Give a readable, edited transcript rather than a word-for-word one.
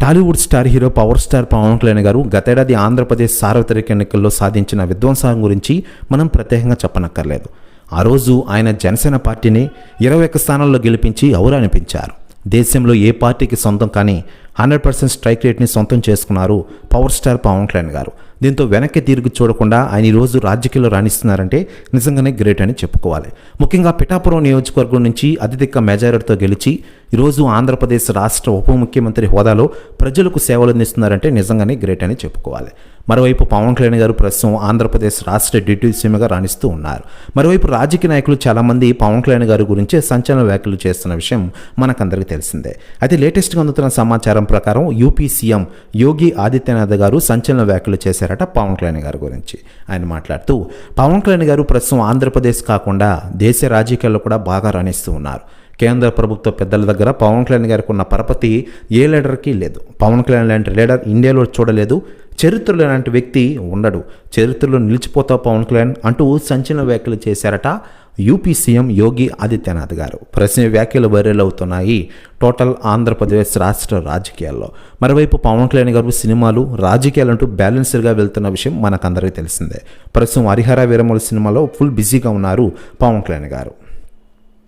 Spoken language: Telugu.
Tollywood star hero power star Pawan Kalyan garu గతేడాది ఆంధ్రప్రదేశ్ సార్వత్రిక ఎన్నికల్లో సాధించిన విధ్వంసం గురించి మనం ప్రత్యేకంగా చెప్పనక్కర్లేదు. ఆ రోజు ఆయన జనసేన పార్టీని 21 స్థానాల్లో గెలిపించి ఔరానిపించారు. దేశంలో ఏ పార్టీకి సొంతం కానీ 100% స్ట్రైక్ రేట్ని సొంతం చేసుకున్నారు పవర్ స్టార్ పవన్ కళ్యాణ్ గారు. దీంతో వెనక్కి తిరిగి చూడకుండా ఆయన ఈరోజు రాజకీయాల్లో రాణిస్తున్నారంటే నిజంగానే గ్రేట్ అని చెప్పుకోవాలి. ముఖ్యంగా పిఠాపురం నియోజకవర్గం నుంచి అత్యధిక మెజారిటీతో గెలిచి ఈరోజు ఆంధ్రప్రదేశ్ రాష్ట్ర ఉప ముఖ్యమంత్రి హోదాలో ప్రజలకు సేవలు అందిస్తున్నారంటే నిజంగానే గ్రేట్ అని చెప్పుకోవాలి. మరోవైపు పవన్ కళ్యాణ్ గారు ప్రస్తుతం ఆంధ్రప్రదేశ్ రాష్ట్ర డిప్యూటీ సీఎంగా రాణిస్తూ ఉన్నారు. మరోవైపు రాజకీయ నాయకులు చాలామంది పవన్ కళ్యాణ్ గారి గురించి సంచలన వ్యాఖ్యలు చేస్తున్న విషయం మనకందరికీ తెలిసిందే. అయితే లేటెస్ట్గా అందుతున్న సమాచారం ప్రకారం యూపీ సీఎం యోగి ఆదిత్యనాథ్ గారు సంచలన వ్యాఖ్యలు చేశారట పవన్ కళ్యాణ్ గారి గురించి. ఆయన మాట్లాడుతూ పవన్ కళ్యాణ్ గారు ప్రస్తుతం ఆంధ్రప్రదేశ్ కాకుండా దేశ రాజకీయాల్లో కూడా బాగా రాణిస్తూ ఉన్నారు. కేంద్ర ప్రభుత్వ పెద్దల దగ్గర పవన్ కళ్యాణ్ గారికి ఉన్న పరపతి ఏ లీడర్కి లేదు. పవన్ కళ్యాణ్ లాంటి లీడర్ ఇండియాలో చూడలేదు. చరిత్రలో లాంటి వ్యక్తి ఉండడు. చరిత్రలో నిలిచిపోతావు పవన్ కళ్యాణ్ అంటూ సంచలన వ్యాఖ్యలు చేశారట యూపీ సీఎం యోగి ఆదిత్యనాథ్ గారు. ప్రశ్న వ్యాఖ్యలు వైరల్ అవుతున్నాయి టోటల్ ఆంధ్రప్రదేశ్ రాష్ట్ర రాజకీయాల్లో. మరోవైపు పవన్ కళ్యాణ్ గారు సినిమాలు రాజకీయాలంటూ బ్యాలెన్స్డ్గా వెళ్తున్న విషయం మనకందరికీ తెలిసిందే. ప్రస్తుతం హరిహర వీరమల సినిమాలో ఫుల్ బిజీగా ఉన్నారు పవన్ కళ్యాణ్ గారు.